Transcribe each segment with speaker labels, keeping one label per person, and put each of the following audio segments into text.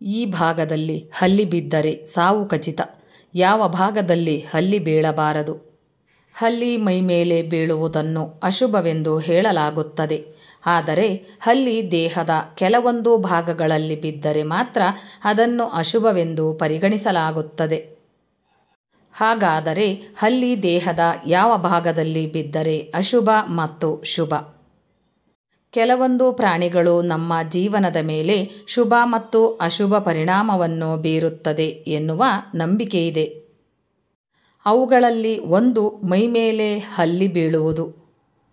Speaker 1: ಈ ಭಾಗದಲ್ಲಿ ಹಲ್ಲಿ ಬಿದ್ದರೆ ಸಾವು ಖಚಿತ. ಯಾವ ಭಾಗದಲ್ಲಿ ಹಲ್ಲಿ ಬೀಳಬಾರದು? ಹಲ್ಲಿ ಮೈಮೇಲೆ ಬೀಳುವುದನ್ನು ಅಶುಭವೆಂದು ಹೇಳಲಾಗುತ್ತದೆ. ಆದರೆ ಹಲ್ಲಿ ದೇಹದ ಕೆಲವೊಂದು ಭಾಗಗಳಲ್ಲಿ ಬಿದ್ದರೆ ಮಾತ್ರ ಅದನ್ನು ಅಶುಭವೆಂದು ಪರಿಗಣಿಸಲಾಗುತ್ತದೆ. ಹಾಗಾದರೆ ಹಲ್ಲಿ ದೇಹದ ಯಾವ ಭಾಗದಲ್ಲಿ ಬಿದ್ದರೆ ಅಶುಭ ಮತ್ತು ಶುಭ? ಕೆಲವೊಂದು ಪ್ರಾಣಿಗಳು ನಮ್ಮ ಜೀವನದ ಮೇಲೆ ಶುಭ ಮತ್ತು ಅಶುಭ ಪರಿಣಾಮವನ್ನು ಬೀರುತ್ತದೆ ಎನ್ನುವ ನಂಬಿಕೆಯಿದೆ. ಅವುಗಳಲ್ಲಿ ಒಂದು ಮೈಮೇಲೆ ಹಲ್ಲಿ ಬೀಳುವುದು.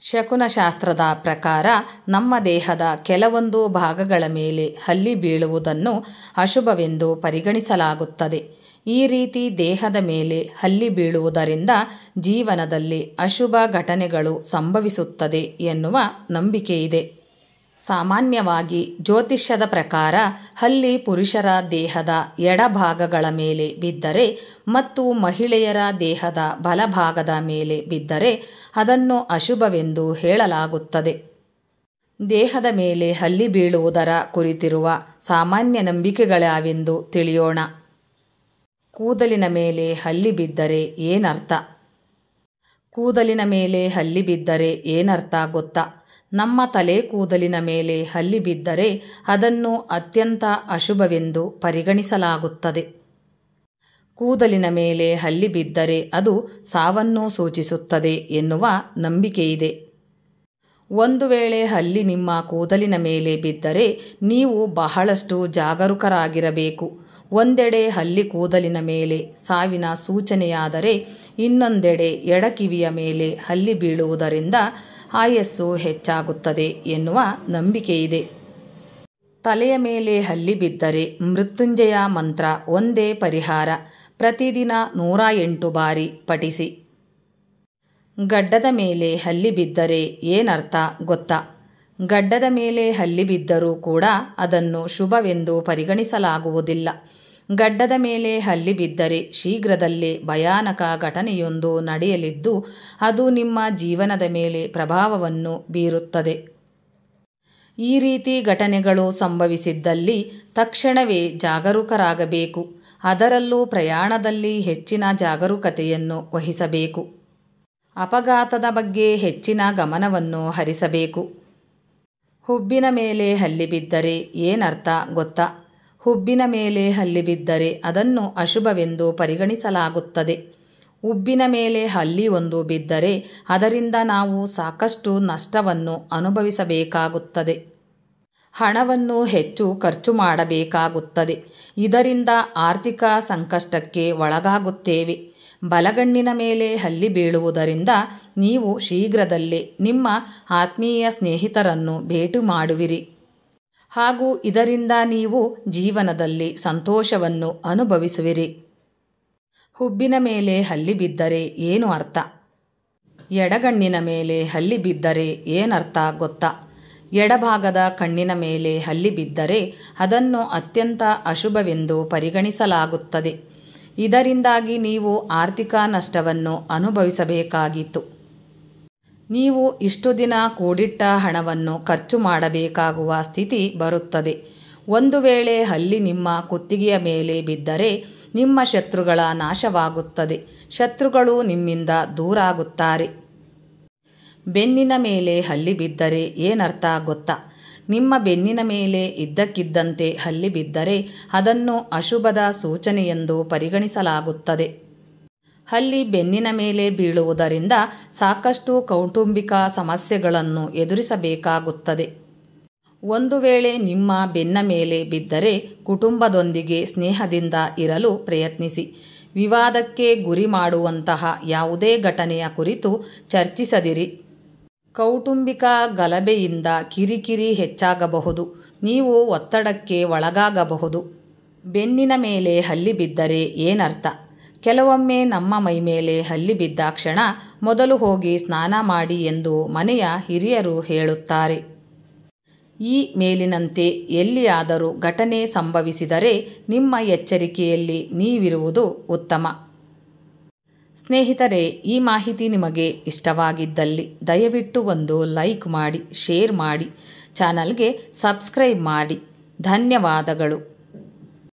Speaker 1: ಶಕುನಶಾಸ್ತ್ರದ ಪ್ರಕಾರ ನಮ್ಮ ದೇಹದ ಕೆಲವೊಂದು ಭಾಗಗಳ ಮೇಲೆ ಹಲ್ಲಿ ಬೀಳುವುದನ್ನು ಅಶುಭವೆಂದು ಪರಿಗಣಿಸಲಾಗುತ್ತದೆ. ಈ ರೀತಿ ದೇಹದ ಮೇಲೆ ಹಲ್ಲಿ ಬೀಳುವುದರಿಂದ ಜೀವನದಲ್ಲಿ ಅಶುಭ ಘಟನೆಗಳು ಸಂಭವಿಸುತ್ತದೆ ಎನ್ನುವ ನಂಬಿಕೆಯಿದೆ. ಸಾಮಾನ್ಯವಾಗಿ ಜ್ಯೋತಿಷ್ಯದ ಪ್ರಕಾರ ಹಲ್ಲಿ ಪುರುಷರ ದೇಹದ ಎಡಭಾಗಗಳ ಮೇಲೆ ಬಿದ್ದರೆ ಮತ್ತು ಮಹಿಳೆಯರ ದೇಹದ ಬಲಭಾಗದ ಮೇಲೆ ಬಿದ್ದರೆ ಅದನ್ನು ಅಶುಭವೆಂದು ಹೇಳಲಾಗುತ್ತದೆ. ದೇಹದ ಮೇಲೆ ಹಲ್ಲಿ ಬೀಳುವುದರ ಕುರಿತಿರುವ ಸಾಮಾನ್ಯ ನಂಬಿಕೆಗಳ್ಯಾವೆಂದು ತಿಳಿಯೋಣ. ಕೂದಲಿನ ಮೇಲೆ ಹಲ್ಲಿ ಬಿದ್ದರೆ ಏನರ್ಥ? ಕೂದಲಿನ ಮೇಲೆ ಹಲ್ಲಿ ಬಿದ್ದರೆ ಏನರ್ಥ ಗೊತ್ತಾ? ನಮ್ಮ ತಲೆ ಕೂದಲಿನ ಮೇಲೆ ಹಲ್ಲಿ ಬಿದ್ದರೆ ಅದನ್ನು ಅತ್ಯಂತ ಅಶುಭವೆಂದು ಪರಿಗಣಿಸಲಾಗುತ್ತದೆ. ಕೂದಲಿನ ಮೇಲೆ ಹಲ್ಲಿ ಬಿದ್ದರೆ ಅದು ಸಾವನ್ನು ಸೂಚಿಸುತ್ತದೆ ಎನ್ನುವ ನಂಬಿಕೆಯಿದೆ. ಒಂದು ವೇಳೆ ಹಲ್ಲಿ ನಿಮ್ಮ ಕೂದಲಿನ ಮೇಲೆ ಬಿದ್ದರೆ ನೀವು ಬಹಳಷ್ಟು ಜಾಗರೂಕರಾಗಿರಬೇಕು. ಒಂದೆಡೆ ಹಲ್ಲಿ ಕೂದಲಿನ ಮೇಲೆ ಸಾವಿನ ಸೂಚನೆಯಾದರೆ ಇನ್ನೊಂದೆಡೆ ಎಡಕಿವಿಯ ಮೇಲೆ ಹಲ್ಲಿ ಬೀಳುವುದರಿಂದ ಆಯಸ್ಸು ಹೆಚ್ಚಾಗುತ್ತದೆ ಎನ್ನುವ ನಂಬಿಕೆಯಿದೆ. ತಲೆಯ ಮೇಲೆ ಹಲ್ಲಿ ಬಿದ್ದರೆ ಮೃತ್ಯುಂಜಯ ಮಂತ್ರ ಒಂದೇ ಪರಿಹಾರ. ಪ್ರತಿದಿನ 108 ಬಾರಿ ಪಠಿಸಿ. ಗಡ್ಡದ ಮೇಲೆ ಹಲ್ಲಿ ಬಿದ್ದರೆ ಏನರ್ಥ ಗೊತ್ತಾ? ಗಡ್ಡದ ಮೇಲೆ ಹಲ್ಲಿ ಬಿದ್ದರೂ ಕೂಡ ಅದನ್ನು ಶುಭವೆಂದು ಪರಿಗಣಿಸಲಾಗುವುದಿಲ್ಲ. ಗಡ್ಡದ ಮೇಲೆ ಹಲ್ಲಿ ಬಿದ್ದರೆ ಶೀಘ್ರದಲ್ಲೇ ಭಯಾನಕ ಘಟನೆಯೊಂದು ನಡೆಯಲಿದ್ದು ಅದು ನಿಮ್ಮ ಜೀವನದ ಮೇಲೆ ಪ್ರಭಾವವನ್ನು ಬೀರುತ್ತದೆ. ಈ ರೀತಿ ಘಟನೆಗಳು ಸಂಭವಿಸಿದ್ದಲ್ಲಿ ತಕ್ಷಣವೇ ಜಾಗರೂಕರಾಗಬೇಕು. ಅದರಲ್ಲೂ ಪ್ರಯಾಣದಲ್ಲಿ ಹೆಚ್ಚಿನ ಜಾಗರೂಕತೆಯನ್ನು ವಹಿಸಬೇಕು. ಅಪಘಾತದ ಬಗ್ಗೆ ಹೆಚ್ಚಿನ ಗಮನವನ್ನು ಹರಿಸಬೇಕು. ಹುಬ್ಬಿನ ಮೇಲೆ ಹಲ್ಲಿ ಬಿದ್ದರೆ ಏನರ್ಥ ಗೊತ್ತಾ? ಹುಬ್ಬಿನ ಮೇಲೆ ಹಲ್ಲಿ ಬಿದ್ದರೆ ಅದನ್ನು ಅಶುಭವೆಂದು ಪರಿಗಣಿಸಲಾಗುತ್ತದೆ. ಉಬ್ಬಿನ ಮೇಲೆ ಹಲ್ಲಿ ಒಂದು ಬಿದ್ದರೆ ಅದರಿಂದ ನಾವು ಸಾಕಷ್ಟು ನಷ್ಟವನ್ನು ಅನುಭವಿಸಬೇಕಾಗುತ್ತದೆ. ಹಣವನ್ನು ಹೆಚ್ಚು ಖರ್ಚು ಮಾಡಬೇಕಾಗುತ್ತದೆ. ಇದರಿಂದ ಆರ್ಥಿಕ ಸಂಕಷ್ಟಕ್ಕೆ ಒಳಗಾಗುತ್ತೇವೆ. ಬಲಗಣ್ಣಿನ ಮೇಲೆ ಹಲ್ಲಿ ಬೀಳುವುದರಿಂದ ನೀವು ಶೀಘ್ರದಲ್ಲೇ ನಿಮ್ಮ ಆತ್ಮೀಯ ಸ್ನೇಹಿತರನ್ನು ಭೇಟಿ ಮಾಡುವಿರಿ ಹಾಗೂ ಇದರಿಂದ ನೀವು ಜೀವನದಲ್ಲಿ ಸಂತೋಷವನ್ನು ಅನುಭವಿಸುವಿರಿ. ಹುಬ್ಬಿನ ಮೇಲೆ ಹಲ್ಲಿ ಬಿದ್ದರೆ ಏನು ಅರ್ಥ? ಎಡಗಣ್ಣಿನ ಮೇಲೆ ಹಲ್ಲಿ ಬಿದ್ದರೆ ಏನರ್ಥ ಗೊತ್ತಾ? ಎಡಭಾಗದ ಕಣ್ಣಿನ ಮೇಲೆ ಹಲ್ಲಿ ಬಿದ್ದರೆ ಅದನ್ನು ಅತ್ಯಂತ ಅಶುಭವೆಂದು ಪರಿಗಣಿಸಲಾಗುತ್ತದೆ. ಇದರಿಂದಾಗಿ ನೀವು ಆರ್ಥಿಕ ನಷ್ಟವನ್ನು ಅನುಭವಿಸಬೇಕಾಗಿತ್ತು. ನೀವು ಇಷ್ಟು ದಿನ ಕೂಡಿಟ್ಟ ಹಣವನ್ನು ಖರ್ಚು ಮಾಡಬೇಕಾಗುವ ಸ್ಥಿತಿ ಬರುತ್ತದೆ. ಒಂದು ವೇಳೆ ಹಲ್ಲಿ ನಿಮ್ಮ ಕುತ್ತಿಗೆಯ ಮೇಲೆ ಬಿದ್ದರೆ ನಿಮ್ಮ ಶತ್ರುಗಳ ನಾಶವಾಗುತ್ತದೆ. ಶತ್ರುಗಳು ನಿಮ್ಮಿಂದ ದೂರಾಗುತ್ತಾರೆ. ಬೆನ್ನಿನ ಮೇಲೆ ಹಲ್ಲಿ ಬಿದ್ದರೆ ಏನರ್ಥ ಗೊತ್ತಾ? ನಿಮ್ಮ ಬೆನ್ನಿನ ಮೇಲೆ ಇದ್ದಕ್ಕಿದ್ದಂತೆ ಹಲ್ಲಿ ಬಿದ್ದರೆ ಅದನ್ನು ಅಶುಭದ ಸೂಚನೆಯೆಂದು ಪರಿಗಣಿಸಲಾಗುತ್ತದೆ. ಹಲ್ಲಿ ಬೆನ್ನಿನ ಮೇಲೆ ಬೀಳುವುದರಿಂದ ಸಾಕಷ್ಟು ಕೌಟುಂಬಿಕ ಸಮಸ್ಯೆಗಳನ್ನು ಎದುರಿಸಬೇಕಾಗುತ್ತದೆ. ಒಂದು ವೇಳೆ ನಿಮ್ಮ ಬೆನ್ನ ಮೇಲೆ ಬಿದ್ದರೆ ಕುಟುಂಬದೊಂದಿಗೆ ಸ್ನೇಹದಿಂದ ಇರಲು ಪ್ರಯತ್ನಿಸಿ. ವಿವಾದಕ್ಕೆ ಗುರಿ ಮಾಡುವಂತಹ ಯಾವುದೇ ಘಟನೆಯ ಕುರಿತು ಚರ್ಚಿಸದಿರಿ. ಕೌಟುಂಬಿಕ ಗಲಭೆಯಿಂದ ಕಿರಿಕಿರಿ ಹೆಚ್ಚಾಗಬಹುದು. ನೀವು ಒತ್ತಡಕ್ಕೆ ಒಳಗಾಗಬಹುದು. ಬೆನ್ನಿನ ಮೇಲೆ ಹಲ್ಲಿ ಬಿದ್ದರೆ ಏನರ್ಥ? ಕೆಲವೊಮ್ಮೆ ನಮ್ಮ ಮೈಮೇಲೆ ಹಲ್ಲಿ ಬಿದ್ದಾಕ್ಷಣ ಮೊದಲು ಹೋಗಿ ಸ್ನಾನ ಮಾಡಿ ಎಂದು ಮನೆಯ ಹಿರಿಯರು ಹೇಳುತ್ತಾರೆ. ಈ ಮೇಲಿನಂತೆ ಎಲ್ಲಿಯಾದರೂ ಘಟನೆ ಸಂಭವಿಸಿದರೆ ನಿಮ್ಮ ಎಚ್ಚರಿಕೆಯಲ್ಲಿ ನೀವಿರುವುದು ಉತ್ತಮ. ಸ್ನೇಹಿತರೆ, ಈ ಮಾಹಿತಿ ನಿಮಗೆ ಇಷ್ಟವಾಗಿದ್ದಲ್ಲಿ ದಯವಿಟ್ಟು ಒಂದು ಲೈಕ್ ಮಾಡಿ, ಶೇರ್ ಮಾಡಿ, ಚಾನಲ್ಗೆ ಸಬ್ಸ್ಕ್ರೈಬ್ ಮಾಡಿ. ಧನ್ಯವಾದಗಳು.